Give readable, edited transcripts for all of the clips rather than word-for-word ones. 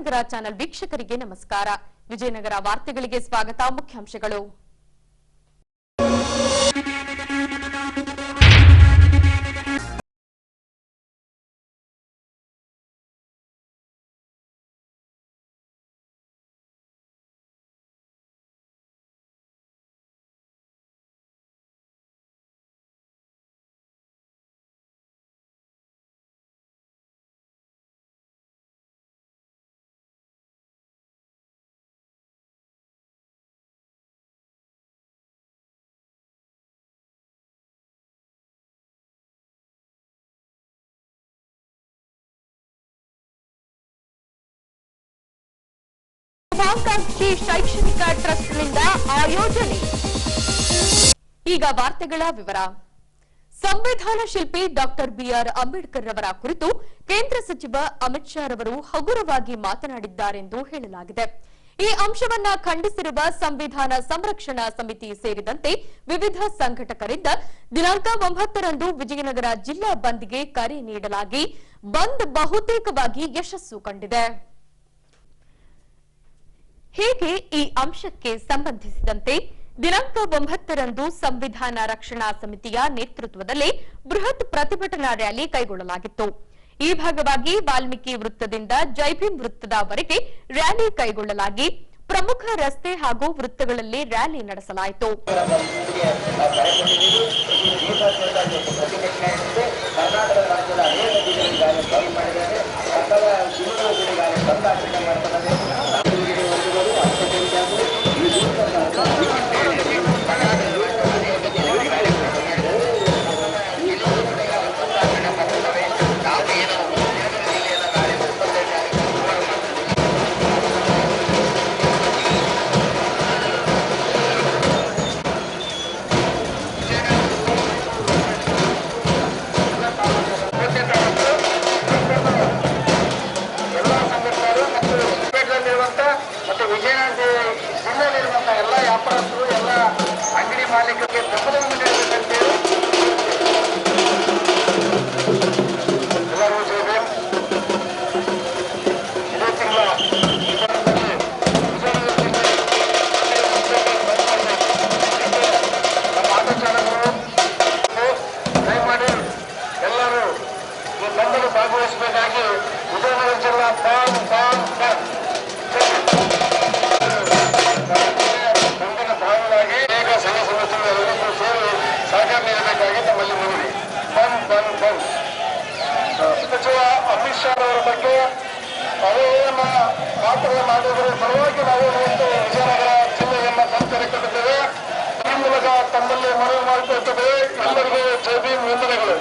Vijayanagara channel ವೀಕ್ಷಕರಿಗೆ ನಮಸ್ಕಾರ. ವಿಜಯನಗರ ವಾರ್ತೆಗಳಿಗೆ ಸ್ವಾಗತ. ಮುಖ್ಯಾಂಶಗಳು. ಮಹತ್ವಾಕಾಂಕ್ಷಿ ಶೈಕ್ಷಣಿಕ ಟ್ರಸ್ಟ್ನಿಂದ ಆಯೋಜನೆ. ಈಗ ವಾರ್ತೆಗಳ ವಿವರ. ಸಂವಿಧಾನ ಶಿಲ್ಪಿ ಡಾಕ್ಟರ್ ಬಿಆರ್ ಅಂಬೇಡ್ಕರ್ ರವರ ಕುರಿತು ಕೇಂದ್ರ ಸಚಿವ ಅಮಿತ್ ಶಾ ರವರು ಹಗುರವಾಗಿ ಮಾತನಾಡಿದ್ದಾರೆಂದು ಹೇಳಲಾಗಿದೆ. ಈ ಅಂಶವನ್ನ ಖಂಡಿಸಿರುವ ಸಂವಿಧಾನ ಸಂರಕ್ಷಣಾ ಸಮಿತಿ ಸೇರಿದಂತೆ ವಿವಿಧ ಸಂಘಟಕರಿಂದ ದಿನಾಂಕ 9ರಂದು ವಿಜಯನಗರ ಜಿಲ್ಲಾ ಬಂದ್ಗೆ ಕರೆ ನೀಡಲಾಗಿ ಬಂದ್ ಬಹುತೇಕವಾಗಿ ಯಶಸ್ಸು ಕಂಡಿದೆ. ಹೀಗೆ ಈ ಅಂಶಕ್ಕೆ ಸಂಬಂಧಿಸಿದಂತೆ ದಿನಾಂಕ 9ರಂದು ಸಂವಿಧಾನ ರಕ್ಷಣಾ ಸಮಿತಿಯ ನೇತೃತ್ವದಲ್ಲಿ ಬೃಹತ್ ಪ್ರತಿಭಟನಾ ರ್ಯಾಲಿ ಕೈಗೊಳ್ಳಲಾಗಿತ್ತು. ಈ ಭಾಗವಾಗಿ ವಾಲ್ಮೀಕಿ ವೃತ್ತದಿಂದ ಜೈಭೀಮ್ ವೃತ್ತದವರೆಗೆ ರ್ಯಾಲಿ ಕೈಗೊಳ್ಳಲಾಗಿ ಪ್ರಮುಖ ರಸ್ತೆ ಹಾಗೂ ವೃತ್ತಗಳಲ್ಲಿ ರ್ಯಾಲಿ ನಡೆಸಲಾಯಿತು. ಸಚಿವ ಅಮಿತ್ ಶಾ ಅವರ ಬಗ್ಗೆ ಅವೇನ ಮಾತುಗಳು ಮಾಡಿದರೆ ಪರವಾಗಿ ನಾವು ವಿಜಯನಗರ ಜಿಲ್ಲೆಯನ್ನ ಸಂಚರಿಸುತ್ತಿದ್ದೇವೆ. ಈ ಮೂಲಕ ತಮ್ಮಲ್ಲಿ ಮನವಿ ಮಾಡಿಕೊಳ್ಳುತ್ತೇವೆ. ಎಲ್ಲರಿಗೂ ಜೈ ಭೀಮ್ ವಂದನೆಗಳು.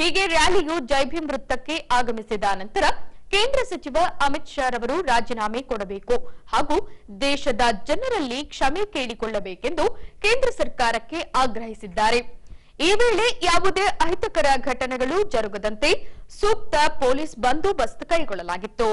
ಹೀಗೆ ರ್ಯಾಲಿಯು ಜೈಭೀಮ್ ವೃತ್ತಕ್ಕೆ ಆಗಮಿಸಿದ ನಂತರ ಕೇಂದ್ರ ಸಚಿವ ಅಮಿತ್ ಶಾ ರವರು ರಾಜೀನಾಮೆ ಕೊಡಬೇಕು ಹಾಗೂ ದೇಶದ ಜನರಲ್ಲಿ ಕ್ಷಮೆ ಕೇಳಿಕೊಳ್ಳಬೇಕೆಂದು ಕೇಂದ್ರ ಸರ್ಕಾರಕ್ಕೆ ಆಗ್ರಹಿಸಿದ್ದಾರೆ. ಈ ವೇಳೆ ಯಾವುದೇ ಅಹಿತಕರ ಘಟನೆಗಳು ಜರುಗದಂತೆ ಸೂಕ್ತ ಪೊಲೀಸ್ ಬಂದೋಬಸ್ತ್ ಕೈಗೊಳ್ಳಲಾಗಿತ್ತು.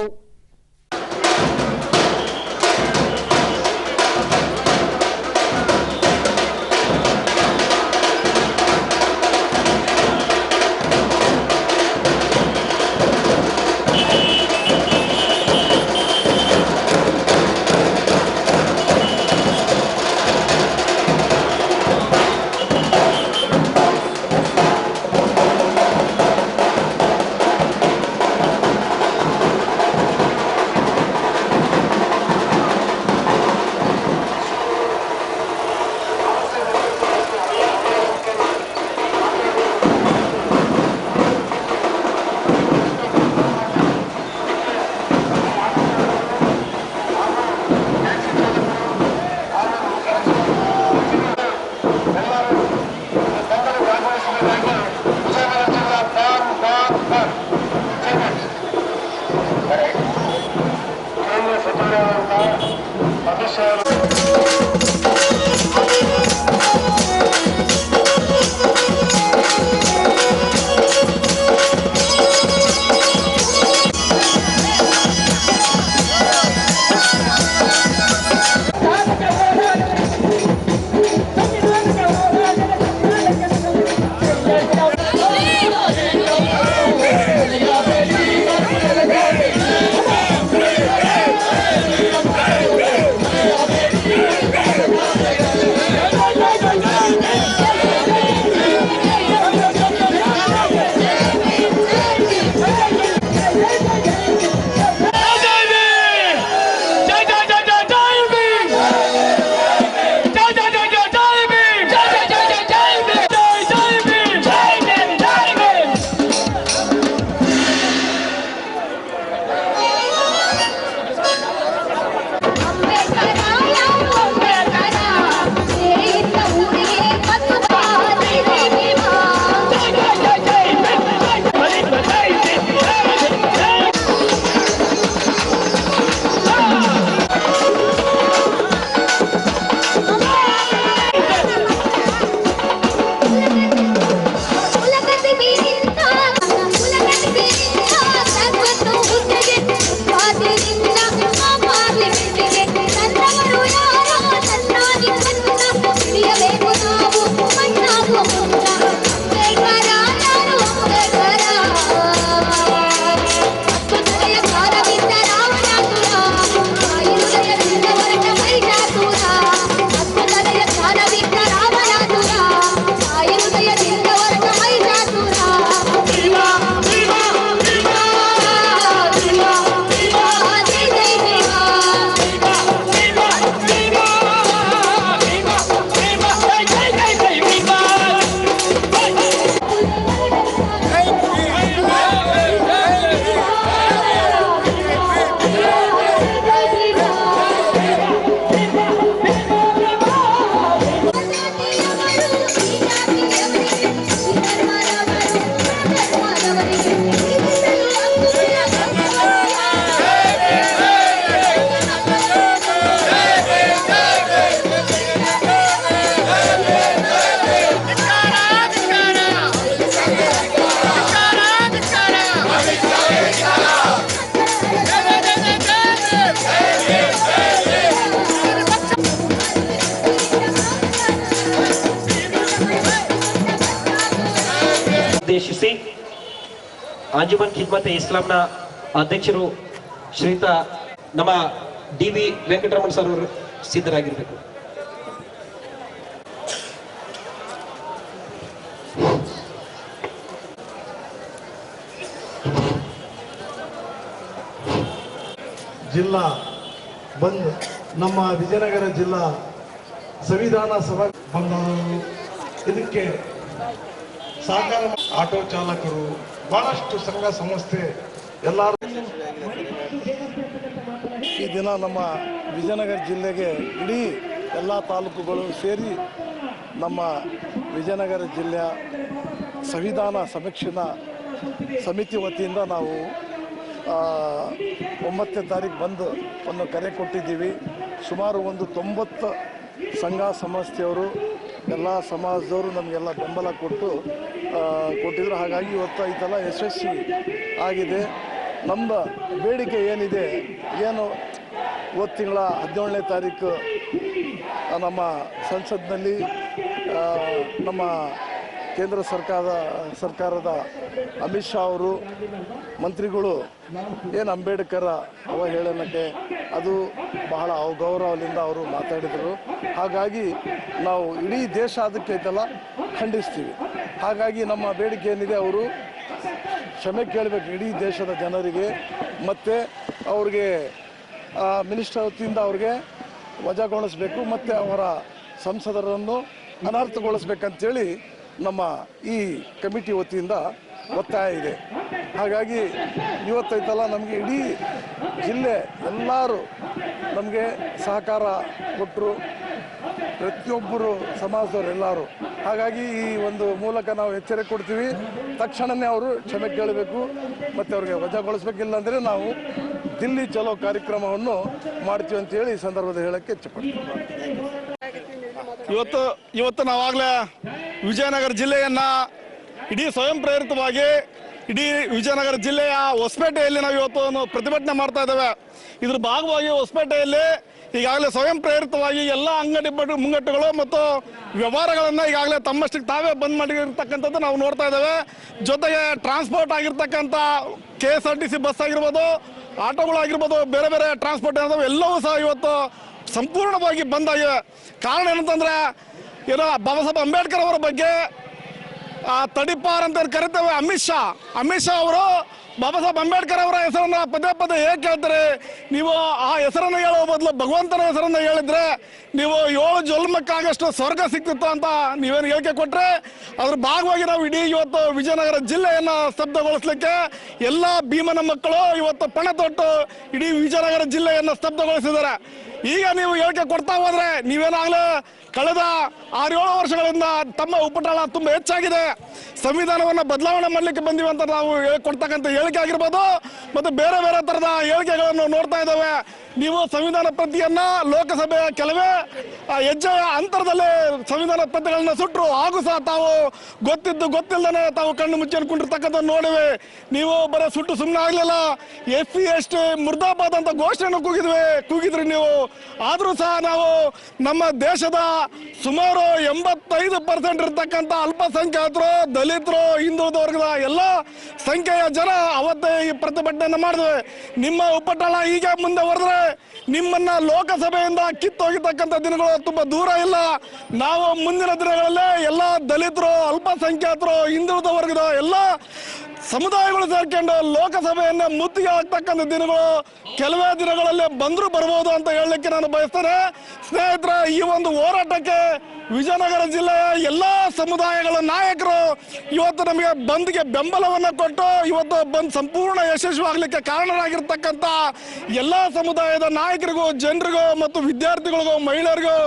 ಉದ್ದೇಶಿಸಿ ಅಂಜುಮನ್ ಖಿದ್ಮತ್ ಇಸ್ಲಾಂನ ಅಧ್ಯಕ್ಷರು ಶ್ರೀಯುತ ನಮ್ಮ ಡಿ.ವಿ. ವೆಂಕಟರಮಣ ಸರ್ ಅವರು ಸಿದ್ಧರಾಗಿರಬೇಕು. ಜಿಲ್ಲಾ ಬಂದ್ ನಮ್ಮ ವಿಜಯನಗರ ಜಿಲ್ಲಾ ಸಂವಿಧಾನ ಸಭಾ ಬಂದವರು ಇದಕ್ಕೆ ಸಹಕಾರ ಆಟೋ ಚಾಲಕರು ಬಹಳಷ್ಟು ಸಂಘ ಸಂಸ್ಥೆ ಎಲ್ಲರೂ ಈ ದಿನ ನಮ್ಮ ವಿಜಯನಗರ ಜಿಲ್ಲೆಗೆ ಇಡೀ ಎಲ್ಲ ತಾಲೂಕುಗಳು ಸೇರಿ ನಮ್ಮ ವಿಜಯನಗರ ಜಿಲ್ಲೆಯ ಸಂವಿಧಾನ ಸಮೀಕ್ಷಣಾ ಸಮಿತಿ ವತಿಯಿಂದ ನಾವು 9ನೇ ತಾರೀಕು ಬಂದು ಒಂದು ಕರೆ ಕೊಟ್ಟಿದ್ದೀವಿ. ಸುಮಾರು ಒಂದು 90 ಸಂಘ ಸಂಸ್ಥೆಯವರು ಎಲ್ಲ ಸಮಾಜದವರು ನಮಗೆಲ್ಲ ಬೆಂಬಲ ಕೊಟ್ಟಿದ್ರು. ಹಾಗಾಗಿ ಇವತ್ತು ಐತಲ್ಲ ಯಶಸ್ವಿ ಆಗಿದೆ. ನಮ್ಮ ಬೇಡಿಕೆ ಏನಿದೆ, ಇವತ್ತು ತಿಂಗಳ 17ನೇ ತಾರೀಕು ನಮ್ಮ ಸಂಸತ್ನಲ್ಲಿ ನಮ್ಮ ಕೇಂದ್ರ ಸರ್ಕಾರದ ಅಮಿತ್ ಶಾ ಅವರು ಮಂತ್ರಿಗಳು ಅಂಬೇಡ್ಕರ್ ಅವಹೇಳನಕ್ಕೆ ಅದು ಬಹಳ ಅವಗೌರವದಿಂದ ಅವರು ಮಾತಾಡಿದರು. ಹಾಗಾಗಿ ನಾವು ಇಡೀ ದೇಶ ಅದಕ್ಕೆ ಐತಲ್ಲ ಖಂಡಿಸ್ತೀವಿ. ಹಾಗಾಗಿ ನಮ್ಮ ಬೇಡಿಕೆ ಏನಿದೆ, ಅವರು ಕ್ಷಮೆ ಕೇಳಬೇಕು ಇಡೀ ದೇಶದ ಜನರಿಗೆ. ಮತ್ತು ಅವ್ರಿಗೆ ಮಿನಿಸ್ಟರ್ ವತಿಯಿಂದ ಅವ್ರಿಗೆ ವಜಾಗೊಳಿಸಬೇಕು ಮತ್ತು ಅವರ ಸಂಸದರನ್ನು ಅನರ್ಹಗೊಳಿಸ್ಬೇಕಂತೇಳಿ ನಮ್ಮ ಈ ಕಮಿಟಿ ವತಿಯಿಂದ ಒತ್ತಾಯ ಇದೆ. ಹಾಗಾಗಿ ಇವತ್ತೈತಲ್ಲ ನಮಗೆ ಇಡೀ ಜಿಲ್ಲೆ ಎಲ್ಲರೂ ನಮಗೆ ಸಹಕಾರ ಕೊಟ್ಟರು, ಪ್ರತಿಯೊಬ್ಬರು ಸಮಾಜದವರೆಲ್ಲರೂ. ಹಾಗಾಗಿ ಈ ಒಂದು ಮೂಲಕ ನಾವು ಎಚ್ಚರಿಕೆ ಕೊಡ್ತೀವಿ. ತಕ್ಷಣವೇ ಅವರು ಕ್ಷಮೆ ಕೇಳಬೇಕು ಮತ್ತು ಅವ್ರಿಗೆ ವಜಾಗೊಳಿಸ್ಬೇಕಿಲ್ಲ ಅಂದರೆ ನಾವು ದಿಲ್ಲಿ ಚಲೋ ಕಾರ್ಯಕ್ರಮವನ್ನು ಮಾಡ್ತೀವಿ ಅಂತೇಳಿ ಈ ಸಂದರ್ಭದಲ್ಲಿ ಹೇಳೋಕ್ಕೆ ಇಚ್ಛೆಪಡ್ತೀವಿ. ಇವತ್ತು ನಾವಾಗಲೇ ವಿಜಯನಗರ ಜಿಲ್ಲೆಯನ್ನು ಇಡೀ ಸ್ವಯಂ ಪ್ರೇರಿತವಾಗಿ ಇಡೀ ವಿಜಯನಗರ ಜಿಲ್ಲೆಯ ಹೊಸಪೇಟೆಯಲ್ಲಿ ನಾವು ಇವತ್ತು ಒಂದು ಪ್ರತಿಭಟನೆ ಮಾಡ್ತಾ ಇದ್ದೇವೆ. ಇದ್ರ ಭಾಗವಾಗಿ ಹೊಸಪೇಟೆಯಲ್ಲಿ ಈಗಾಗಲೇ ಸ್ವಯಂ ಪ್ರೇರಿತವಾಗಿ ಎಲ್ಲ ಅಂಗಡಿ ಮುಂಗಟ್ಟುಗಳು ಮತ್ತು ವ್ಯವಹಾರಗಳನ್ನು ಈಗಾಗಲೇ ತಮ್ಮಷ್ಟಕ್ಕೆ ತಾವೇ ಬಂದ್ ಮಾಡಿರ್ತಕ್ಕಂಥದ್ದು ನಾವು ನೋಡ್ತಾ ಇದ್ದೇವೆ. ಜೊತೆಗೆ ಟ್ರಾನ್ಸ್ಪೋರ್ಟ್ ಆಗಿರ್ತಕ್ಕಂಥ KSRTC ಬಸ್ ಆಗಿರ್ಬೋದು, ಆಟೋಗಳಾಗಿರ್ಬೋದು, ಬೇರೆ ಬೇರೆ ಟ್ರಾನ್ಸ್ಪೋರ್ಟ್ ಏನಾದವು ಎಲ್ಲವೂ ಸಹ ಇವತ್ತು ಸಂಪೂರ್ಣವಾಗಿ ಬಂದ್ ಆಗಿವೆ. ಕಾರಣ ಏನಂತಂದ್ರೆ ಬಾಬಾ ಸಾಹೇಬ್ ಅಂಬೇಡ್ಕರ್ ಅವರ ಬಗ್ಗೆ ತಡಿಪಾರ್ ಅಂತ ಕರಿತೇವೆ ಅಮಿತ್ ಶಾ ಅವರು ಬಾಬಾ ಸಾಹೇಬ್ ಅಂಬೇಡ್ಕರ್ ಅವರ ಹೆಸರನ್ನ ಪದೇ ಹೇಗೆ ಕೇಳ್ತಾರೆ? ನೀವು ಆ ಹೆಸರನ್ನು ಹೇಳುವ ಬದಲು ಭಗವಂತನ ಹೆಸರನ್ನು ಹೇಳಿದ್ರೆ ನೀವು 7 ಜನ್ಮಕ್ಕಾಗಷ್ಟು ಸ್ವರ್ಗ ಸಿಕ್ತಿತ್ತು ಅಂತ ನೀವೇನು ಹೇಳಿಕೆ ಕೊಟ್ರೆ, ಅದ್ರ ಭಾಗವಾಗಿ ನಾವು ಇಡೀ ಇವತ್ತು ವಿಜಯನಗರ ಜಿಲ್ಲೆಯನ್ನು ಸ್ತಬ್ಧಗೊಳಿಸಲಿಕ್ಕೆ ಎಲ್ಲ ಭೀಮನ ಮಕ್ಕಳು ಇವತ್ತು ಪಣ ತೊಟ್ಟು ಇಡೀ ವಿಜಯನಗರ ಜಿಲ್ಲೆಯನ್ನು ಸ್ತಬ್ಧಗೊಳಿಸಿದ್ದಾರೆ. ಈಗ ನೀವು ಹೇಳಿಕೆ ಕೊಡ್ತಾ ಹೋದ್ರೆ ನೀವೇನಾಗಲೇ ಕಳೆದ 6-7 ವರ್ಷಗಳಿಂದ ತಮ್ಮ ಉಪಟಳ ತುಂಬಾ ಹೆಚ್ಚಾಗಿದೆ, ಸಂವಿಧಾನವನ್ನು ಬದಲಾವಣೆ ಮಾಡಲಿಕ್ಕೆ ಬಂದಿವೆ ಅಂತ ನಾವು ಕೊಡ್ತಕ್ಕಂಥ ಹೇಳಿಕೆ ಆಗಿರ್ಬೋದು ಮತ್ತು ಬೇರೆ ಬೇರೆ ತರದ ಹೇಳಿಕೆಗಳನ್ನು ನೋಡ್ತಾ ಇದ್ದೇವೆ. ನೀವು ಸಂವಿಧಾನ ಪ್ರತಿಯನ್ನ ಲೋಕಸಭೆಯ ಕೆಲವೇ ಹೆಜ್ಜೆಯ ಅಂತರದಲ್ಲಿ ಸಂವಿಧಾನ ಪ್ರತಿಗಳನ್ನ ಸುಟ್ಟರು. ಹಾಗೂ ಸಹ ತಾವು ಗೊತ್ತಿಲ್ಲದೇ ತಾವು ಕಣ್ಣು ಮುಚ್ಚಿ ಅನ್ಕೊಂಡಿರ್ತಕ್ಕಂಥ ನೋಡಿವೆ. ನೀವು ಬರೀ ಸುಟ್ಟು ಸುಮ್ಮನೆ ಆಗ್ಲಿಲ್ಲ, SC ST ಮುರ್ದಾಬಾದ್ ಅಂತ ಘೋಷಣೆಯನ್ನು ಕೂಗಿದ್ರಿ ನೀವು. ಆದ್ರೂ ಸಹ ನಾವು ನಮ್ಮ ದೇಶದ ಸುಮಾರು 85% ಇರ್ತಕ್ಕಂಥ ಅಲ್ಪಸಂಖ್ಯಾತರು, ದಲಿತರು, ಹಿಂದುಳಿದ ವರ್ಗದ ಎಲ್ಲ ಸಂಖ್ಯೆಯ ಜನ ಅವತ್ತೇ ಈ ಪ್ರತಿಭಟನೆಯನ್ನು ಮಾಡಿದ್ವಿ. ನಿಮ್ಮ ಉಪಟಳ ಹೀಗೆ ಮುಂದೆ ಹೊರದ್ರೆ ನಿಮ್ಮನ್ನ ಲೋಕಸಭೆಯಿಂದ ಕಿತ್ತೋಗಿರ್ತಕ್ಕಂಥ ದಿನಗಳು ತುಂಬಾ ದೂರ ಇಲ್ಲ. ನಾವು ಮುಂದಿನ ದಿನಗಳಲ್ಲಿ ಎಲ್ಲ ದಲಿತರು, ಅಲ್ಪಸಂಖ್ಯಾತರು, ಹಿಂದುಳಿದ ವರ್ಗದ ಎಲ್ಲ ಸಮುದಾಯಗಳು ಸೇರ್ಕೊಂಡು ಲೋಕಸಭೆಯನ್ನ ಮುತ್ತಿಗೆ ಹಾಕ್ತಕ್ಕಂಥ ದಿನಗಳು ಕೆಲವೇ ದಿನಗಳಲ್ಲಿ ಬಂದರೂ ಬರ್ಬೋದು ಅಂತ ಹೇಳಲಿಕ್ಕೆ ನಾನು ಬಯಸ್ತೇನೆ. ಸ್ನೇಹಿತರೆ, ಈ ಒಂದು ಹೋರಾಟಕ್ಕೆ ವಿಜಯನಗರ ಜಿಲ್ಲೆಯ ಎಲ್ಲ ಸಮುದಾಯಗಳ ನಾಯಕರು ಇವತ್ತು ನಮಗೆ ಬಂದ್ಗೆ ಬೆಂಬಲವನ್ನು ಕೊಟ್ಟು ಇವತ್ತು ಬಂದ್ ಸಂಪೂರ್ಣ ಯಶಸ್ವಿಯಾಗಲಿಕ್ಕೆ ಕಾರಣರಾಗಿರ್ತಕ್ಕಂಥ ಎಲ್ಲ ಸಮುದಾಯದ ನಾಯಕರಿಗೂ, ಜನರಿಗೂ ಮತ್ತು ವಿದ್ಯಾರ್ಥಿಗಳಿಗೂ, ಮಹಿಳೆಯರಿಗೂ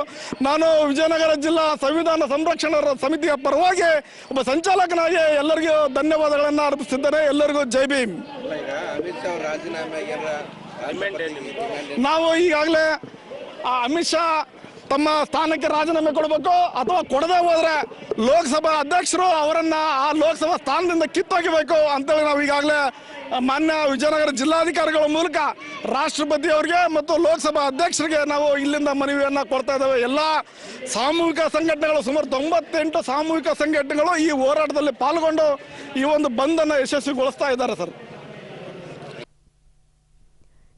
ನಾನು ವಿಜಯನಗರ ಜಿಲ್ಲಾ ಸಂವಿಧಾನ ಸಂರಕ್ಷಣಾ ಸಮಿತಿಯ ಪರವಾಗಿ ಒಬ್ಬ ಸಂಚಾಲಕನಾಗಿ ಎಲ್ಲರಿಗೂ ಧನ್ಯವಾದಗಳನ್ನು ಅರ್ಪಿಸಿದ್ದೇನೆ. ಎಲ್ಲರಿಗೂ ಜೈ ಭೀಮ್. ನಾವು ಈಗಾಗಲೇ ಅಮಿತ್ ಶಾ ತಮ್ಮ ಸ್ಥಾನಕ್ಕೆ ರಾಜೀನಾಮೆ ಕೊಡಬೇಕು ಅಥವಾ ಕೊಡದೆ ಹೋದ್ರೆ ಲೋಕಸಭಾ ಅಧ್ಯಕ್ಷರು ಅವರನ್ನ ಆ ಲೋಕಸಭಾ ಸ್ಥಾನದಿಂದ ಕಿತ್ತೊಗಿಬೇಕು ಅಂತೇಳಿ ನಾವು ಈಗಾಗಲೇ ಮಾನ್ಯ ವಿಜಯನಗರ ಜಿಲ್ಲಾಧಿಕಾರಿಗಳ ಮೂಲಕ ರಾಷ್ಟ್ರಪತಿ ಅವರಿಗೆ ಮತ್ತು ಲೋಕಸಭಾ ಅಧ್ಯಕ್ಷರಿಗೆ ನಾವು ಇಲ್ಲಿಂದ ಮನವಿಯನ್ನ ಕೊಡ್ತಾ ಇದ್ದೇವೆ. ಎಲ್ಲ ಸಾಮೂಹಿಕ ಸಂಘಟನೆಗಳು ಸುಮಾರು 98 ಸಾಮೂಹಿಕ ಸಂಘಟನೆಗಳು ಈ ಹೋರಾಟದಲ್ಲಿ ಪಾಲ್ಗೊಂಡು ಈ ಒಂದು ಬಂದನ್ನು ಯಶಸ್ವಿಗೊಳಿಸ್ತಾ ಇದ್ದಾರೆ ಸರ್.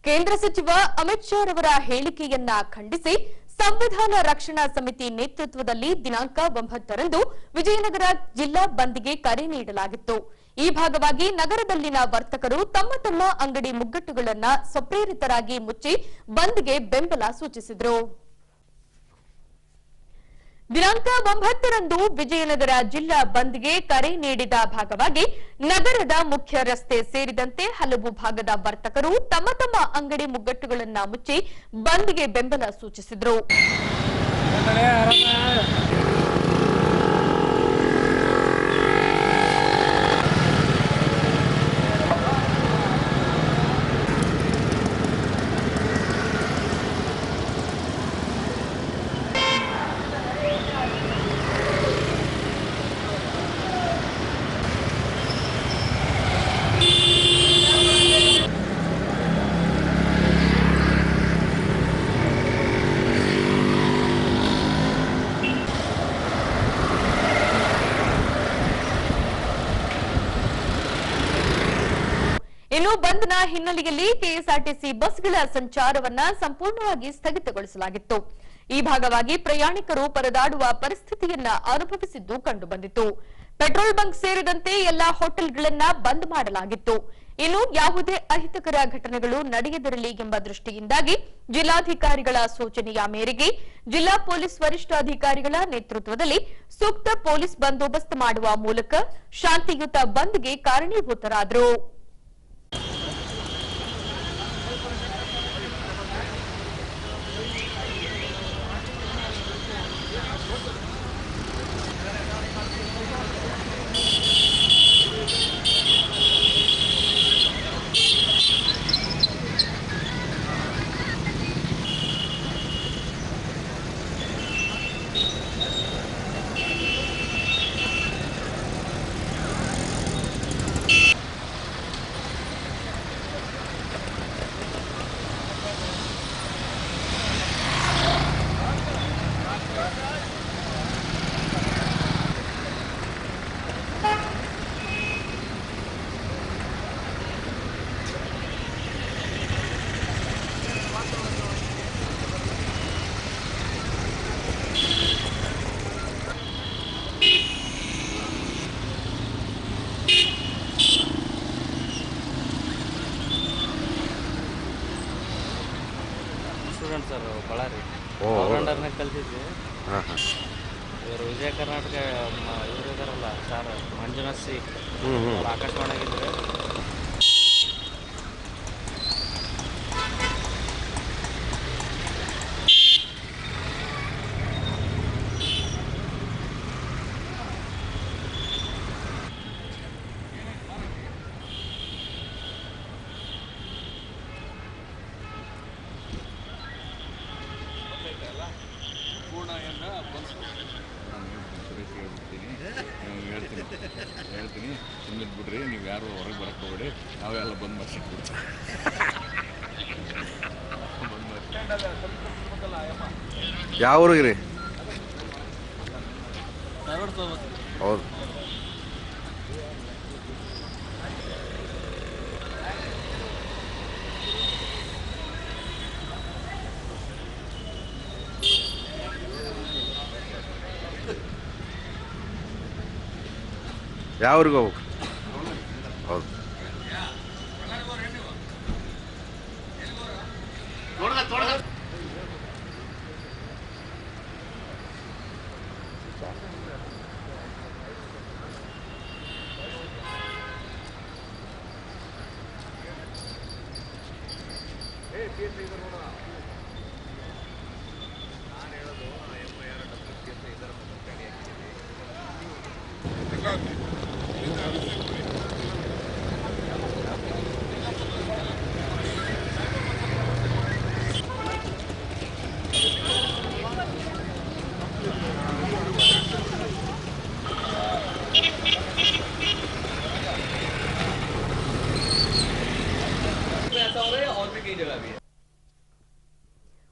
ಕೇಂದ್ರ ಸಚಿವ ಅಮಿತ್ ಶಾ ಅವರ ಹೇಳಿಕೆಯನ್ನ ಖಂಡಿಸಿ ಸಂವಿಧಾನ ರಕ್ಷಣಾ ಸಮಿತಿ ನೇತೃತ್ವದಲ್ಲಿ ದಿನಾಂಕ 9ರಂದು ವಿಜಯನಗರ ಜಿಲ್ಲಾ ಬಂದ್ಗೆ ಕರೆ ನೀಡಲಾಗಿತ್ತು. ಈ ಭಾಗವಾಗಿ ನಗರದಲ್ಲಿನ ವರ್ತಕರು ತಮ್ಮ ಅಂಗಡಿ ಮುಗ್ಗಟ್ಟುಗಳನ್ನು ಸ್ವಪ್ರೇರಿತರಾಗಿ ಮುಚ್ಚಿ ಬಂದ್ಗೆ ಬೆಂಬಲ ಸೂಚಿಸಿದರು. ದಿನಾಂಕ 9ರಂದು ವಿಜಯನಗರ ಜಿಲ್ಲಾ ಬಂದ್ಗೆ ಕರೆ ನೀಡಿದ ಭಾಗವಾಗಿ ನಗರದ ಮುಖ್ಯ ರಸ್ತೆ ಸೇರಿದಂತೆ ಹಲವು ಭಾಗದ ವರ್ತಕರು ತಮ್ಮ ಅಂಗಡಿ ಮುಗ್ಗಟ್ಟುಗಳನ್ನು ಮುಚ್ಚಿ ಬಂದ್ಗೆ ಬೆಂಬಲ ಸೂಚಿಸಿದರು. ಇನ್ನು ಬಂದ್ನ ಹಿನ್ನೆಲೆಯಲ್ಲಿ ಕೆಎಸ್ಆರ್ಟಿಸಿ ಬಸ್ಗಳ ಸಂಚಾರವನ್ನ ಸಂಪೂರ್ಣವಾಗಿ ಸ್ಥಗಿತಗೊಳಿಸಲಾಗಿತ್ತು. ಈ ಭಾಗವಾಗಿ ಪ್ರಯಾಣಿಕರು ಪರದಾಡುವ ಪರಿಸ್ಥಿತಿಯನ್ನ ಅನುಭವಿಸಿದ್ದು ಕಂಡುಬಂದಿತು. ಪೆಟ್ರೋಲ್ ಬಂಕ್ ಸೇರಿದಂತೆ ಎಲ್ಲಾ ಹೋಟೆಲ್ಗಳನ್ನ ಬಂದ್ ಮಾಡಲಾಗಿತ್ತು. ಇನ್ನು ಯಾವುದೇ ಅಹಿತಕರ ಘಟನೆಗಳು ನಡೆಯದಿರಲಿ ಎಂಬ ದೃಷ್ಟಿಯಿಂದಾಗಿ ಜಿಲ್ಲಾಧಿಕಾರಿಗಳ ಸೂಚನೆಯ ಮೇರೆಗೆ ಜಿಲ್ಲಾ ಪೊಲೀಸ್ ವರಿಷ್ಠಾಧಿಕಾರಿಗಳ ನೇತೃತ್ವದಲ್ಲಿ ಸೂಕ್ತ ಪೊಲೀಸ್ ಬಂದೋಬಸ್ತ್ ಮಾಡುವ ಮೂಲಕ ಶಾಂತಿಯುತ ಬಂದ್ಗೆ ಕಾರಣೀಭೂತರಾದರು. ಸ್ಟೂಡೆಂಟ್ ಸರ್ ಬಳ್ಳಾರಿ ಅಂಡರ್ನಾಗ ಕಲ್ತಿದ್ವಿ. ಇವರು ವಿಜಯ ಕರ್ನಾಟಕ ಇವರು ಇದಾರಲ್ಲ ಸರ್ ಮಂಜುನಾಥ್ ಸಿ ಆಕಾಶವಾಣಿಯಾಗಿದ್ದಾರೆ. ಹೇಳ್ತೀನಿ ಸುಮ್ಮನೆ ಬಿಡ್ರಿ, ನೀವು ಯಾರು ಹೊರಗೆ ಬರಕ್ಕೆ ಹೋಗ್ಬೇಡಿ, ನಾವೆಲ್ಲ ಬಂದ್ ಮಾಡಿಸ್ಬಿಡ್ತೀವಿ. ಯಾವ ಊರಿಗೆ ರೀ? ಹೌದು. ಯಾವ ಊರಿಗೆ ಹೋಗ್ಬೇಕು? ಹೌದು.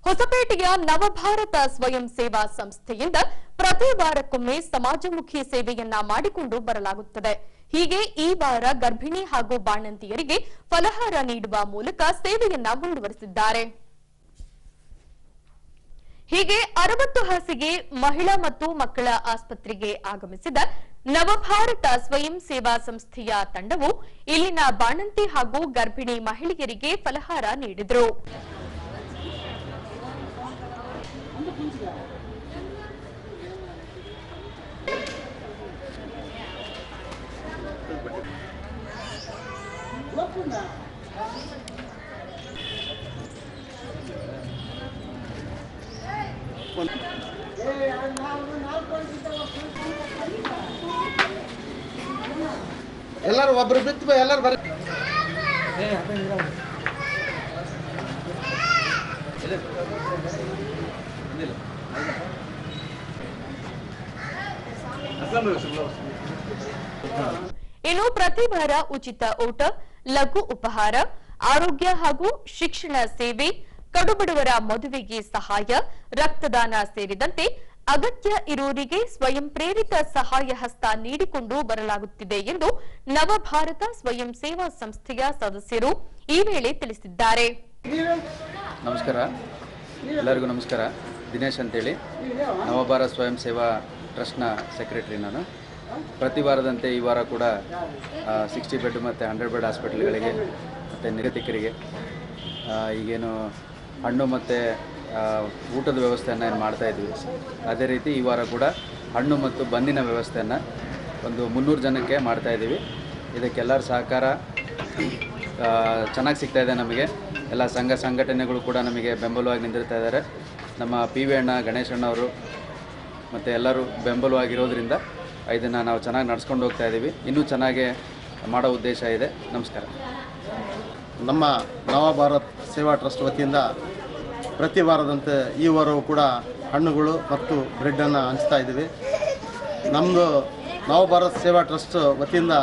ಹೊಸಪೇಟೆಯ ನವಭಾರತ ಸ್ವಯಂ ಸೇವಾ ಸಂಸ್ಥೆಯಿಂದ ಪ್ರತಿ ವಾರಕ್ಕೊಮ್ಮೆ ಸಮಾಜಮುಖಿ ಸೇವೆಯನ್ನ ಮಾಡಿಕೊಂಡು ಬರಲಾಗುತ್ತದೆ. ಹೀಗೆ ಈ ವಾರ ಗರ್ಭಿಣಿ ಹಾಗೂ ಬಾಣಂತಿಯರಿಗೆ ಫಲಹಾರ ನೀಡುವ ಮೂಲಕ ಸೇವೆಯನ್ನ ಮುಂದುವರೆಸಿದ್ದಾರೆ. ಹೀಗೆ 60 ಹಾಸಿಗೆ ಮಹಿಳಾ ಮತ್ತು ಮಕ್ಕಳ ಆಸ್ಪತ್ರೆಗೆ ಆಗಮಿಸಿದ ನವಭಾರತ ಸ್ವಯಂ ಸೇವಾ ಸಂಸ್ಥೆಯ ತಂಡವು ಇಲ್ಲಿನ ಬಾಣಂತಿ ಹಾಗೂ ಗರ್ಭಿಣಿ ಮಹಿಳೆಯರಿಗೆ ಫಲಹಾರ ನೀಡಿದರು. ಎಲ್ಲರೂ ಒಬ್ರು ಬಿತ್ತು ಎಲ್ಲರೂ ಬರ ಇನ್ನು ಪ್ರತಿ ವಾರ ಉಚಿತ ಊಟ, ಲಘು ಉಪಹಾರ, ಆರೋಗ್ಯ ಹಾಗೂ ಶಿಕ್ಷಣ ಸೇವೆ, ಕಡುಬಡವರ ಮದುವೆಗೆ ಸಹಾಯ, ರಕ್ತದಾನ ಸೇರಿದಂತೆ ಅಗತ್ಯ ಇರುವವರಿಗೆ ಸ್ವಯಂ ಪ್ರೇರಿತ ಸಹಾಯ ಹಸ್ತ ನೀಡಿಕೊಂಡು ಬರಲಾಗುತ್ತಿದೆ ಎಂದು ನವಭಾರತ ಸ್ವಯಂ ಸೇವಾ ಸಂಸ್ಥೆಯ ಸದಸ್ಯರು ಈ ವೇಳೆ ತಿಳಿಸಿದ್ದಾರೆ. ನಮಸ್ಕಾರ, ಎಲ್ಲರಿಗೂ ನಮಸ್ಕಾರ. ದಿನೇಶ್ ಅಂತೇಳಿ ನವಭಾರತ ಸ್ವಯಂ ಸೇವಾ ಟ್ರಸ್ಟ್ನ ಸೆಕ್ರೆಟರಿ ನಾನು. ಪ್ರತಿ ವಾರದಂತೆ ಈ ವಾರ ಕೂಡ 60 ಬೆಡ್ ಮತ್ತು 100 ಬೆಡ್ ಹಾಸ್ಪಿಟಲ್ಗಳಿಗೆ ಮತ್ತು ನಿರ್ಗತಿಕರಿಗೆ ಈಗೇನು ಹಣ್ಣು ಮತ್ತು ಊಟದ ವ್ಯವಸ್ಥೆಯನ್ನು ಏನು ಮಾಡ್ತಾಯಿದ್ವಿ, ಅದೇ ರೀತಿ ಈ ವಾರ ಕೂಡ ಹಣ್ಣು ಮತ್ತು ಬನ್ನಿನ ವ್ಯವಸ್ಥೆಯನ್ನು ಒಂದು 300 ಜನಕ್ಕೆ ಮಾಡ್ತಾಯಿದ್ದೀವಿ. ಇದಕ್ಕೆಲ್ಲರ ಸಹಕಾರ ಚೆನ್ನಾಗಿ ಸಿಗ್ತಾಯಿದೆ. ನಮಗೆ ಎಲ್ಲ ಸಂಘ ಸಂಘಟನೆಗಳು ಕೂಡ ನಮಗೆ ಬೆಂಬಲವಾಗಿ ನಿಂತಿರ್ತಾ ಇದ್ದಾರೆ. ನಮ್ಮ ಪಿ ವಿ ಅಣ್ಣ, ಗಣೇಶ್ ಅಣ್ಣವರು ಮತ್ತು ಎಲ್ಲರೂ ಬೆಂಬಲವಾಗಿರೋದ್ರಿಂದ ಇದನ್ನು ನಾವು ಚೆನ್ನಾಗಿ ನಡ್ಸ್ಕೊಂಡು ಹೋಗ್ತಾ ಇದ್ದೀವಿ. ಇನ್ನೂ ಚೆನ್ನಾಗಿ ಮಾಡೋ ಉದ್ದೇಶ ಇದೆ. ನಮಸ್ಕಾರ. ನಮ್ಮ ನವಭಾರತ್ ಸೇವಾ ಟ್ರಸ್ಟ್ ವತಿಯಿಂದ ಪ್ರತಿ ವಾರದಂತೆ ಈ ವಾರವೂ ಕೂಡ ಹಣ್ಣುಗಳು ಮತ್ತು ಬ್ರೆಡ್ಡನ್ನು ಹಂಚ್ತಾ ಇದ್ದೀವಿ. ನಮ್ಮದು ನವಭಾರತ್ ಸೇವಾ ಟ್ರಸ್ಟ್ ವತಿಯಿಂದ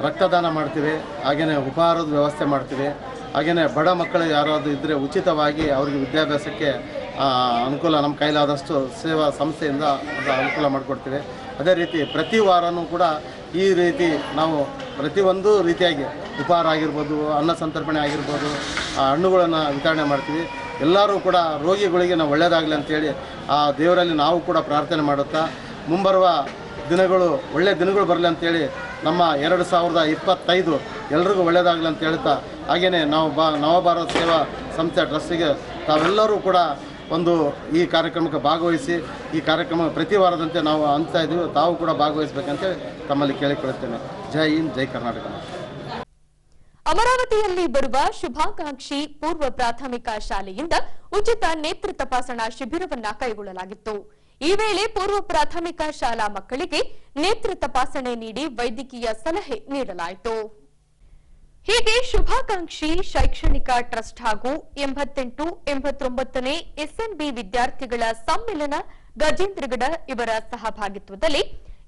ರಕ್ತದಾನ ಮಾಡ್ತೀವಿ, ಹಾಗೆಯೇ ಉಪಹಾರದ ವ್ಯವಸ್ಥೆ ಮಾಡ್ತೀವಿ. ಹಾಗೆಯೇ ಬಡ ಮಕ್ಕಳು ಯಾರಾದರೂ ಇದ್ದರೆ ಉಚಿತವಾಗಿ ಅವರಿಗೆ ವಿದ್ಯಾಭ್ಯಾಸಕ್ಕೆ ಅನುಕೂಲ ನಮ್ಮ ಕೈಲಾದಷ್ಟು ಸೇವಾ ಸಂಸ್ಥೆಯಿಂದ ಅನುಕೂಲ ಮಾಡಿಕೊಡ್ತೀವಿ. ಅದೇ ರೀತಿ ಪ್ರತಿ ವಾರವೂ ಕೂಡ ಈ ರೀತಿ ನಾವು ಪ್ರತಿಯೊಂದು ರೀತಿಯಾಗಿ ಉಪಹಾರ ಆಗಿರ್ಬೋದು, ಅನ್ನ ಸಂತರ್ಪಣೆ ಆಗಿರ್ಬೋದು, ಹಣ್ಣುಗಳನ್ನು ವಿತರಣೆ ಮಾಡ್ತೀವಿ. ಎಲ್ಲರೂ ಕೂಡ ರೋಗಿಗಳಿಗೆ ನಾವು ಒಳ್ಳೆಯದಾಗಲಿ ಅಂತೇಳಿ ಆ ದೇವರಲ್ಲಿ ನಾವು ಕೂಡ ಪ್ರಾರ್ಥನೆ ಮಾಡುತ್ತಾ ಮುಂಬರುವ ದಿನಗಳು ಒಳ್ಳೆಯ ದಿನಗಳು ಬರಲಿ ಅಂತೇಳಿ ನಮ್ಮ 2025 ಎಲ್ರಿಗೂ ಒಳ್ಳೆಯದಾಗಲಿ ಅಂತ ಹೇಳ್ತಾ, ಹಾಗೆಯೇ ನಾವು ನವಭಾರತ ಸೇವಾ ಸಂಸ್ಥೆ ಟ್ರಸ್ಟಿಗೆ ತಾವೆಲ್ಲರೂ ಕೂಡ ಒಂದು ಈ ಕಾರ್ಯಕ್ರಮಕ್ಕೆ ಭಾಗವಹಿಸಿ ಈ ಕಾರ್ಯಕ್ರಮ ಪ್ರತಿ ವಾರದಂತೆ ನಾವು ಹಂಚ್ತಾ ಇದ್ದೀವಿ. ತಾವು ಕೂಡ ಭಾಗವಹಿಸಬೇಕಂತೇಳಿ ತಮ್ಮಲ್ಲಿ ಕೇಳಿಕೊಳ್ಳುತ್ತೇನೆ. ಜೈ ಹಿಂದ್, ಜೈ ಕರ್ನಾಟಕ. ಅಮರಾವತಿಯಲ್ಲಿ ಬರುವ ಶುಭಾಕಾಂಕ್ಷಿ ಪೂರ್ವ ಪ್ರಾಥಮಿಕ ಶಾಲೆಯಿಂದ ಉಚಿತ ನೇತ್ರ ತಪಾಸಣಾ ಶಿಬಿರವನ್ನ ಕೈಗೊಳ್ಳಲಾಗಿತ್ತು. ಈ ವೇಳೆ ಪೂರ್ವ ಪ್ರಾಥಮಿಕ ಶಾಲಾ ಮಕ್ಕಳಿಗೆ ನೇತ್ರ ತಪಾಸಣೆ ನೀಡಿ ವೈದ್ಯಕೀಯ ಸಲಹೆ ನೀಡಲಾಯಿತು. ಹೀಗೆ ಶುಭಾಕಾಂಕ್ಷಿ ಶೈಕ್ಷಣಿಕ ಟ್ರಸ್ಟ್ ಹಾಗೂ 88, 89ನೇ ಎಸ್ಎನ್ಬಿ ವಿದ್ಯಾರ್ಥಿಗಳ ಸಮ್ಮೇಳನ ಗಜೇಂದ್ರಗಡ ಇವರ ಸಹಭಾಗಿತ್ವದಲ್ಲಿ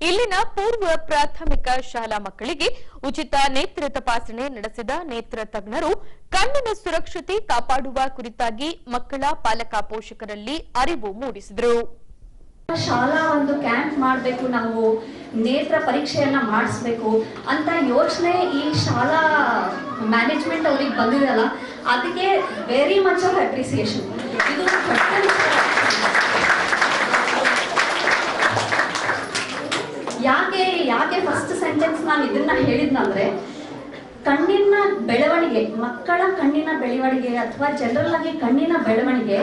ಇಲ್ಲಿನ ಪೂರ್ವ ಪ್ರಾಥಮಿಕ ಶಾಲಾ ಮಕ್ಕಳಿಗೆ ಉಚಿತ ನೇತ್ರ ತಪಾಸಣೆ ನಡೆಸಿದ ನೇತ್ರ ತಜ್ಞರು ಕಣ್ಣಿನ ಸುರಕ್ಷತೆ ಕಾಪಾಡುವ ಕುರಿತಾಗಿ ಮಕ್ಕಳ ಪಾಲಕ ಪೋಷಕರಲ್ಲಿ ಅರಿವು ಮೂಡಿಸಿದರು. ಶಾಲಾ ಒಂದು ಕ್ಯಾಂಪ್ ಮಾಡಬೇಕು, ನಾವು ನೇತ್ರ ಪರೀಕ್ಷೆಯನ್ನ ಮಾಡಿಸ್ಬೇಕು ಅಂತ ಯೋಚನೆ ಈ ಶಾಲಾ ಮ್ಯಾನೇಜ್ಮೆಂಟ್ ಅವ್ರಿಗೆ ಬಂದಿರಲ್ಲ. ಅದಕ್ಕೆ ವೆರಿ ಮಚ್ ಆಫ್ ಅಪ್ರಿಸಿಯೇಷನ್. ಇದು ಯಾಕೆ ಫಸ್ಟ್ ಸೆಂಟೆನ್ಸ್ ನಾನು ಇದನ್ನ ಹೇಳಿದ್ನಂದ್ರೆ, ಕಣ್ಣಿನ ಬೆಳವಣಿಗೆ, ಮಕ್ಕಳ ಕಣ್ಣಿನ ಬೆಳವಣಿಗೆ ಅಥವಾ ಜನರಲ್ ಆಗಿ ಕಣ್ಣಿನ ಬೆಳವಣಿಗೆ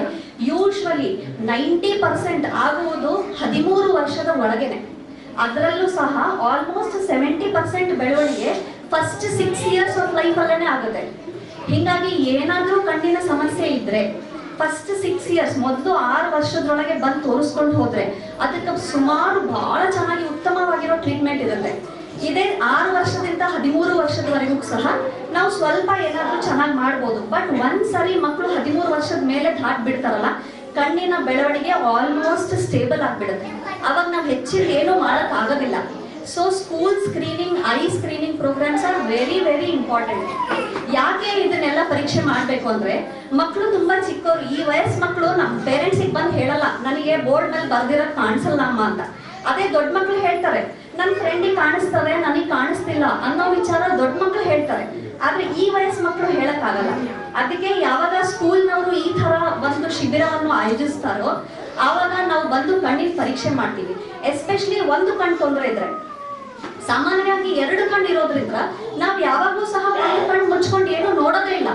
ಯೂಶ್ವಲಿ 90% ಆಗುವುದು 13 ವರ್ಷದ ಒಳಗೇನೆ. ಅದರಲ್ಲೂ ಸಹ ಆಲ್ಮೋಸ್ಟ್ 70% ಬೆಳವಣಿಗೆ ಫಸ್ಟ್ 6 ಇಯರ್ಸ್ ಆಫ್ ಲೈಫ್ ಅಲ್ಲೇ ಆಗುತ್ತೆ. ಹೀಗಾಗಿ ಏನಾದ್ರೂ ಕಣ್ಣಿನ ಸಮಸ್ಯೆ ಇದ್ರೆ ಫಸ್ಟ್ 6 ಇಯರ್ಸ್ ಮೊದಲು 6 ವರ್ಷದೊಳಗೆ ಬಂದು ತೋರಿಸ್ಕೊಂಡು ಹೋದ್ರೆ ಅದಕ್ಕೆ ಸುಮಾರು ಬಹಳ ಚೆನ್ನಾಗಿ ಉತ್ತಮವಾಗಿರೋ ಟ್ರೀಟ್ಮೆಂಟ್ ಇರುತ್ತೆ. ಇದೇ 6 ವರ್ಷದಿಂದ 13 ವರ್ಷದವರೆಗೂ ಸಹ ನಾವು ಸ್ವಲ್ಪ ಏನಾದ್ರೂ ಚೆನ್ನಾಗಿ ಮಾಡ್ಬೋದು. ಬಟ್ ಒಂದ್ಸರಿ ಮಕ್ಕಳು 13 ವರ್ಷದ ಮೇಲೆ ದಾಟ್ ಬಿಡ್ತಾರಲ್ಲ, ಕಣ್ಣಿನ ಬೆಳವಣಿಗೆ ಆಲ್ಮೋಸ್ಟ್ ಸ್ಟೇಬಲ್ ಆಗ್ಬಿಡುತ್ತೆ. ಅವಾಗ ನಾವು ಹೆಚ್ಚಿನ ಏನೂ ಮಾಡಕ್ ಆಗೋದಿಲ್ಲ. So school screening, I screening programmes are very very important. ಯಾಕೆ ಇದನ್ನೆಲ್ಲ ಪರೀಕ್ಷೆ ಮಾಡಬೇಕು ಅಂದ್ರೆ, ಮಕ್ಕಳು ತುಂಬಾ ಚಿಕ್ಕವರು, ಈ ವಯಸ್ಸು ಮಕ್ಕಳು ನಮ್ಮ ಪೇರೆಂಟ್ಸಿಗೆ ಬಂದು ಹೇಳಲ್ಲ ನನಗೆ ಬೋರ್ಡ್ ಮೇಲೆ ಬರ್ದಿರೋದು ಕಾಣಿಸಲ್ಲ ಅಮ್ಮ ಅಂತ. ಅದೇ ದೊಡ್ಡ ಮಕ್ಕಳು ಹೇಳ್ತಾರೆ ನನ್ನ ಫ್ರೆಂಡಿಗೆ ಕಾಣಿಸ್ತದೆ ನನಗೆ ಕಾಣಿಸ್ತಿಲ್ಲ ಅನ್ನೋ ವಿಚಾರ ದೊಡ್ಡ ಮಕ್ಕಳು ಹೇಳ್ತಾರೆ. ಆದ್ರೆ ಈ ವಯಸ್ಸು ಮಕ್ಕಳು ಹೇಳಕ್ ಆಗಲ್ಲ. ಅದಕ್ಕೆ ಯಾವಾಗ ಸ್ಕೂಲ್ನವರು ಈ ತರ ಒಂದು ಶಿಬಿರವನ್ನು ಆಯೋಜಿಸ್ತಾರೋ ಆವಾಗ ನಾವು ಬಂದು ಕಣ್ಣಿನ ಪರೀಕ್ಷೆ ಮಾಡ್ತೀವಿ. ಎಸ್ಪೆಷಲಿ ಒಂದು ಕಣ್ಣು ತೊಂದರೆ ಇದ್ರೆ, ಸಾಮಾನ್ಯವಾಗಿ 2 ಕಣ್ಣು ಇರೋದ್ರಿಂದ ನಾವು ಯಾವಾಗ್ಲೂ ಸಹ ಒಂದು ಕಣ್ಣು ಮುಚ್ಕೊಂಡು ಏನು ನೋಡೋದೇ ಇಲ್ಲ.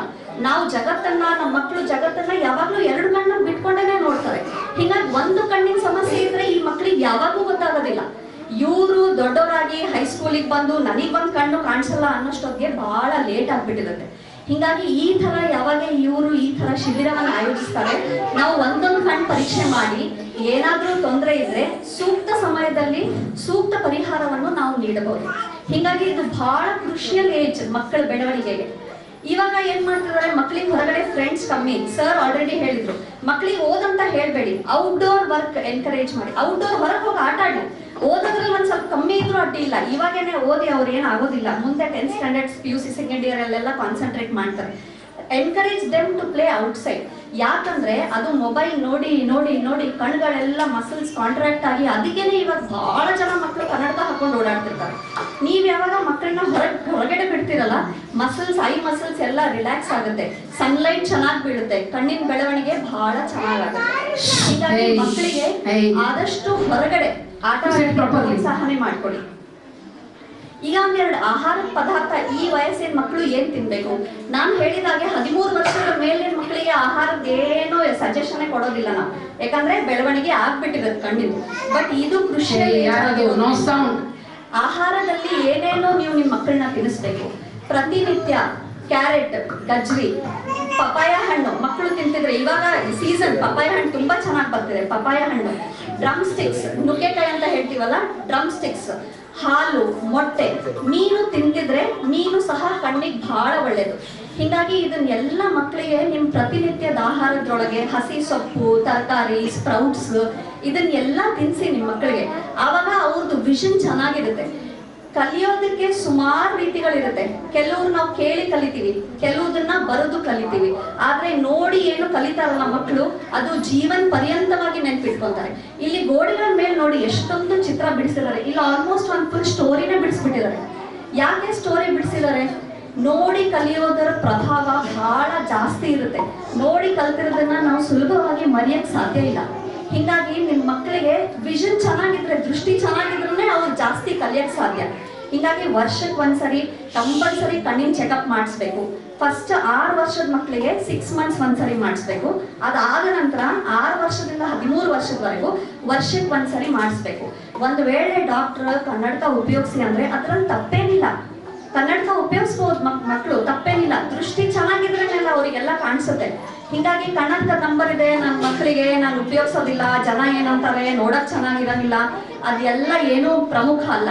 ನಾವು ಜಗತ್ತನ್ನ, ನಮ್ಮ ಮಕ್ಕಳು ಜಗತ್ತನ್ನ ಯಾವಾಗ್ಲೂ 2 ಕಣ್ಣನ್ನು ಬಿಟ್ಕೊಂಡೇನೆ ನೋಡ್ತಾರೆ. ಹೀಗಾಗಿ ಒಂದು ಕಣ್ಣಿನ ಸಮಸ್ಯೆ ಇದ್ರೆ ಈ ಮಕ್ಕಳಿಗೆ ಯಾವಾಗೂ ಗೊತ್ತಾಗೋದಿಲ್ಲ. ಇವರು ದೊಡ್ಡವರಾಗಿ ಹೈಸ್ಕೂಲಿಗೆ ಬಂದು ನನಗೆ ಒಂದು ಕಣ್ಣು ಕಾಣಿಸಲ್ಲ ಅನ್ನೋಷ್ಟೊತ್ತಿಗೆ ಬಹಳ ಲೇಟ್ ಆಗ್ಬಿಟ್ಟಿರುತ್ತೆ. ಹೀಗಾಗಿ ಈ ತರ ಯಾವಾಗ ಇವರು ಈ ತರ ಶಿಬಿರವನ್ನು ಆಯೋಜಿಸ್ತಾರೆ, ನಾವು ಒಂದೊಂದು ಕಣ್ಣು ಪರೀಕ್ಷೆ ಮಾಡಿ ಏನಾದ್ರೂ ತೊಂದರೆ ಇದ್ರೆ ಸೂಕ್ತ ಸಮಯದಲ್ಲಿ ಸೂಕ್ತ ಪರಿಹಾರವನ್ನು ನಾವು ನೀಡಬಹುದು. ಹೀಗಾಗಿ ಇದು ಬಹಳ ಕ್ರುಷಿಯಲ್ ಏಜ್ ಮಕ್ಕಳ ಬೆಳವಣಿಗೆಗೆ. ಇವಾಗ ಏನ್ ಮಾಡ್ತಿದ್ದಾರೆ, ಮಕ್ಕಳಿಗೆ ಹೊರಗಡೆ ಫ್ರೆಂಡ್ಸ್ ಕಮ್ಮಿ. ಸರ್ ಆಲ್ರೆಡಿ ಹೇಳಿದ್ರು, ಮಕ್ಕಳಿಗೆ ಓದಂತ ಹೇಳ್ಬೇಡಿ, ಔಟ್ಡೋರ್ ವರ್ಕ್ ಎನ್ಕರೇಜ್ ಮಾಡಿ. ಔಟ್ಡೋರ್ ಹೊರಗೆ ಹೋಗಿ ಆಟ ಆಡಿ, ಓದೋದ್ರಲ್ಲಿ ಒಂದ್ ಸ್ವಲ್ಪ ಕಮ್ಮಿ ಇದ್ರೂ ಅಡ್ಡಿ ಇಲ್ಲ. ಇವಾಗೇನೆ ಓದಿ ಅವ್ರು ಏನ್ ಆಗೋದಿಲ್ಲ. ಮುಂದೆ 10th standard PUC second year ಅಲ್ಲೆಲ್ಲ ಕಾನ್ಸಂಟ್ರೇಟ್ ಮಾಡ್ತಾರೆ. Encourage them to play outside. ಯಾಕಂದ್ರೆ ಅದು ಮೊಬೈಲ್ ನೋಡಿ ನೋಡಿ ನೋಡಿ ಕಣ್ಗಳೆಲ್ಲ ಮಸಲ್ಸ್ ಕಾಂಟ್ರಾಕ್ಟ್ ಆಗಿ ಅದಕ್ಕೇನೆ ಇವಾಗ ಬಹಳ ಜನ ಮಕ್ಕಳು ಕನ್ನಡಕ ಹಾಕೊಂಡು ಓಡಾಡ್ತಿರ್ತಾರೆ. ನೀವ್ ಯಾವಾಗ ಮಕ್ಕಳನ್ನ ಹೊರಗಡೆ ಬಿಡ್ತಿರಲ್ಲ, ಮಸಲ್ಸ್ ಐ ಮಸಲ್ಸ್ ಎಲ್ಲ ರಿಲ್ಯಾಕ್ಸ್ ಆಗುತ್ತೆ, ಸನ್ಲೈಟ್ ಚೆನ್ನಾಗಿ ಬೀಳುತ್ತೆ, ಕಣ್ಣಿನ ಬೆಳವಣಿಗೆ ಬಹಳ ಚೆನ್ನಾಗಾಗುತ್ತೆ. ಹೀಗಾಗಿ ಮಕ್ಕಳಿಗೆ ಆದಷ್ಟು ಹೊರಗಡೆ ಆಟ ಪ್ರೋತ್ಸಾಹನೆ ಮಾಡ್ಕೊಳ್ಳಿ. ಈಗ ಒಂದೆರಡು ಆಹಾರ ಪದಾರ್ಥ ಈ ವಯಸ್ಸಿನ ಮಕ್ಕಳು ಏನ್ ತಿನ್ಬೇಕು, ನಾನು ಹೇಳಿದಾಗೆ 13 ವರ್ಷದ ಮೇಲಿನ ಮಕ್ಕಳಿಗೆ ಆಹಾರದ ಏನೋ ಸಜೆಷನ್ ಕೊಡೋದಿಲ್ಲ ನಾವು, ಯಾಕಂದ್ರೆ ಬೆಳವಣಿಗೆ ಆಗ್ಬಿಟ್ಟಿರೋದು ಕಣ್ಣಿಂದು. ಬಟ್ ಇದು ಕೃಷಿಯಲ್ಲಿ ಆಹಾರದಲ್ಲಿ ಏನೇನೋ ನೀವು ನಿಮ್ಮ ಮಕ್ಕಳನ್ನ ತಿನ್ನಿಸ್ಬೇಕು. ಪ್ರತಿನಿತ್ಯ ಕ್ಯಾರೆಟ್, ಗಜ್ರಿ, ಪಪಾಯ ಹಣ್ಣು ಮಕ್ಕಳು ತಿಂತಿದ್ರೆ, ಇವಾಗ ಸೀಸನ್ ಪಪಾಯ ಹಣ್ಣು ತುಂಬಾ ಚೆನ್ನಾಗಿ ಬರ್ತಿದೆ. ಪಪಾಯ ಹಣ್ಣು, ಡ್ರಮ್ ಸ್ಟಿಕ್ಸ್, ನುಗ್ಗೆಕಾಯಿ ಅಂತ ಹೇಳ್ತೀವಲ್ಲ, ಡ್ರಮ್ ಸ್ಟಿಕ್ಸ್, ಹಾಲು, ಮೊಟ್ಟೆ, ಮೀನು ತಿಂತಿದ್ರೆ ಮೀನು ಸಹ ಕಣ್ಣಿಗೆ ಬಹಳ ಒಳ್ಳೇದು. ಹೀಗಾಗಿ ಇದನ್ನೆಲ್ಲ ಮಕ್ಕಳಿಗೆ ನಿಮ್ ಪ್ರತಿನಿತ್ಯದ ಆಹಾರದೊಳಗೆ ಹಸಿ ಸೊಪ್ಪು, ತರಕಾರಿ, ಸ್ಪ್ರೌಟ್ಸ್ ಇದನ್ನೆಲ್ಲ ತಿನ್ಸಿ ನಿಮ್ ಮಕ್ಕಳಿಗೆ. ಆವಾಗ ಅವ್ರದ್ದು ವಿಷನ್ ಚೆನ್ನಾಗಿರುತ್ತೆ. ಕಲಿಯೋದಕ್ಕೆ ಸುಮಾರು ರೀತಿಗಳಿರುತ್ತೆ. ಕೆಲವ್ರು ನಾವು ಕೇಳಿ ಕಲಿತೀವಿ, ಕೆಲವುದನ್ನ ಬರೆದು ಕಲಿತೀವಿ. ಆದ್ರೆ ನೋಡಿ ಏನು ಕಲಿತಾರಲ್ಲ ಮಕ್ಕಳು, ಅದು ಜೀವನ ಪರ್ಯಂತವಾಗಿ ನೆನ್ಪಿಟ್ಕೊಂತಾರೆ. ಇಲ್ಲಿ ಗೋಡೆಗಳ ಮೇಲೆ ನೋಡಿ ಎಷ್ಟೊಂದು ಚಿತ್ರ ಬಿಡಿಸಿದ್ದಾರೆ. ಇಲ್ಲಿ ಆಲ್ಮೋಸ್ಟ್ ಒಂದು ಫುಲ್ ಸ್ಟೋರಿನೇ ಬಿಡಿಸ್ಬಿಟ್ಟಿದ್ದಾರೆ. ಯಾಕೆ ಸ್ಟೋರಿ ಬಿಡಿಸಿದ್ದಾರೆ? ನೋಡಿ ಕಲಿಯೋದರ ಪ್ರಭಾವ ಬಹಳ ಜಾಸ್ತಿ ಇರುತ್ತೆ. ನೋಡಿ ಕಲ್ತಿರೋದನ್ನ ನಾವು ಸುಲಭವಾಗಿ ಮರೆಯಕ್ ಸಾಧ್ಯ ಇಲ್ಲ. ಹೀಗಾಗಿ ನಿಮ್ಮ ಮಕ್ಕಳಿಗೆ ವಿಷನ್ ಚೆನ್ನಾಗಿದ್ರೆ, ದೃಷ್ಟಿ ಚೆನ್ನಾಗಿದ್ರೆ ಅವ್ರು ಜಾಸ್ತಿ ಕಲಿಯಕ್ ಸಾಧ್ಯ. ಹೀಗಾಗಿ ವರ್ಷಕ್ಕೆ ಒಂದ್ಸರಿ ಕಂಪಲ್ಸರಿ ಕಣ್ಣಿನ ಚೆಕಪ್ ಮಾಡಿಸ್ಬೇಕು. ಫಸ್ಟ್ 6 ವರ್ಷದ ಮಕ್ಕಳಿಗೆ 6 ಮಂತ್ಸ್ ಒಂದ್ಸರಿ ಮಾಡಿಸ್ಬೇಕು. ಅದಾದ ನಂತರ 6 ವರ್ಷದಿಂದ 13 ವರ್ಷದವರೆಗೂ ವರ್ಷಕ್ಕೆ ಒಂದ್ಸರಿ ಮಾಡಿಸ್ಬೇಕು. ಒಂದು ವೇಳೆ ಡಾಕ್ಟರ್ ಕನ್ನಡಕ ಉಪಯೋಗಿಸಿ ಅಂದ್ರೆ ಅದ್ರಲ್ಲಿ ತಪ್ಪೇನಿಲ್ಲ, ಕನ್ನಡಕ ಉಪಯೋಗಿಸ್ಬೋದು ಮಕ್ಕಳು, ತಪ್ಪೇನಿಲ್ಲ. ದೃಷ್ಟಿ ಚೆನ್ನಾಗಿದ್ರೇನೆಲ್ಲ ಅವರಿಗೆಲ್ಲ ಕಾಣಿಸುತ್ತೆ. ಹೀಗಾಗಿ ಕನ್ನಡಕ ನಂಬರ್ ಇದೆ ನನ್ನ ಮಕ್ಕಳಿಗೆ, ನಾನು ಉಪಯೋಗಿಸೋದಿಲ್ಲ, ಜನ ಏನಂತಾರೆ, ನೋಡಕ್ ಚೆನ್ನಾಗಿರಂಗಿಲ್ಲ, ಅದೆಲ್ಲ ಏನೂ ಪ್ರಮುಖ ಅಲ್ಲ.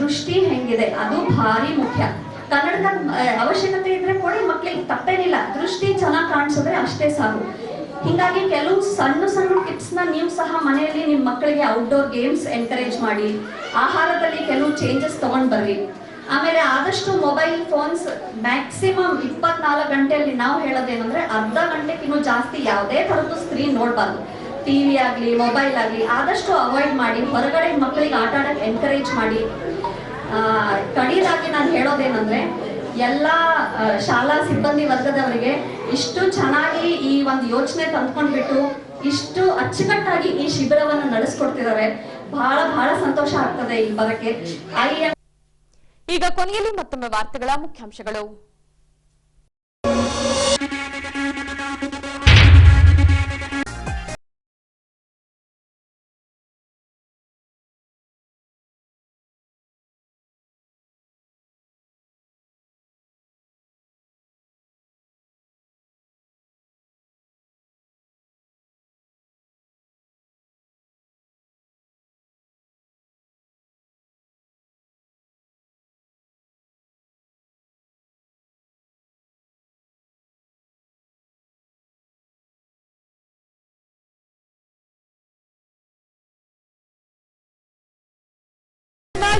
ದೃಷ್ಟಿ ಹೆಂಗಿದೆ ಅದು ಭಾರಿ ಮುಖ್ಯ. ಕನ್ನಡಕ ಅವಶ್ಯಕತೆ ಇದ್ರೆ ಕೊಡಿ ಮಕ್ಕಳಿಗೆ, ತಪ್ಪೇನಿಲ್ಲ. ದೃಷ್ಟಿ ಚೆನ್ನಾಗಿ ಕಾಣಿಸಿದ್ರೆ ಅಷ್ಟೇ ಸಾಕು. ಹೀಗಾಗಿ ಕೆಲವು ಸಣ್ಣ ಸಣ್ಣ ಟಿಪ್ಸ್ ನ ನೀವು ಸಹ ಮನೆಯಲ್ಲಿ ನಿಮ್ಮ ಮಕ್ಕಳಿಗೆ ಔಟ್ಡೋರ್ ಗೇಮ್ಸ್ ಎನ್ಕರೇಜ್ ಮಾಡಿ, ಆಹಾರದಲ್ಲಿ ಕೆಲವು ಚೇಂಜಸ್ ತಗೊಂಡ್ ಬರ್ರಿ. ಆಮೇಲೆ ಆದಷ್ಟು ಮೊಬೈಲ್ ಫೋನ್ಸ್ ಮ್ಯಾಕ್ಸಿಮಮ್ 24 ಗಂಟೆಯಲ್ಲಿ ನಾವು ಹೇಳೋದೇನಂದ್ರೆ ಅರ್ಧ ಗಂಟೆಗಿನ್ನೂ ಜಾಸ್ತಿ ಯಾವುದೇ ಥರದ್ದು ಸ್ಕ್ರೀನ್ ನೋಡಬಾರ್ದು. ಟಿವಿ ಆಗಲಿ ಮೊಬೈಲ್ ಆಗಲಿ ಆದಷ್ಟು ಅವಾಯ್ಡ್ ಮಾಡಿ. ಹೊರಗಡೆ ಮಕ್ಕಳಿಗೆ ಆಟ ಆಡಕ್ಕೆ ಎನ್ಕರೇಜ್ ಮಾಡಿ. ಕಡೆಯದಾಗಿ ನಾನು ಹೇಳೋದೇನಂದ್ರೆ ಎಲ್ಲ ಶಾಲಾ ಸಿಬ್ಬಂದಿ ವರ್ಗದವರಿಗೆ ಇಷ್ಟು ಚೆನ್ನಾಗಿ ಈ ಒಂದು ಯೋಚನೆ ತಂದ್ಕೊಂಡ್ಬಿಟ್ಟು ಇಷ್ಟು ಅಚ್ಚುಕಟ್ಟಾಗಿ ಈ ಶಿಬಿರವನ್ನು ನಡೆಸ್ಕೊಡ್ತಿದ್ದಾರೆ. ಬಹಳ ಬಹಳ ಸಂತೋಷ ಆಗ್ತದೆ ಇಲ್ಲಿ ಬರಕ್ಕೆ. ಈಗ ಕೊನೆಯಲ್ಲಿ ಮತ್ತೊಮ್ಮೆ ವಾರ್ತೆಗಳ ಮುಖ್ಯಾಂಶಗಳು.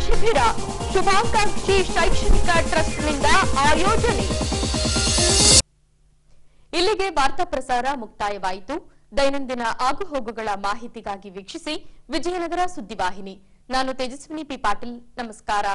ಶಿಬಿರ ಶುಭಾಕಾಂಕ್ಷಿ ಶೈಕ್ಷಣಿಕ ಟ್ರಸ್ಟ್ನಿಂದ ಆಯೋಜನೆ. ಇಲ್ಲಿಗೆ ವಾರ್ತಾ ಪ್ರಸಾರ ಮುಕ್ತಾಯವಾಯಿತು. ದೈನಂದಿನ ಆಗುಹೋಗುಗಳ ಮಾಹಿತಿಗಾಗಿ ವೀಕ್ಷಿಸಿ ವಿಜಯನಗರ ಸುದ್ದಿವಾಹಿನಿ. ನಾನು ತೇಜಸ್ವಿನಿ ಪಿ ಪಾಟೀಲ್. ನಮಸ್ಕಾರ.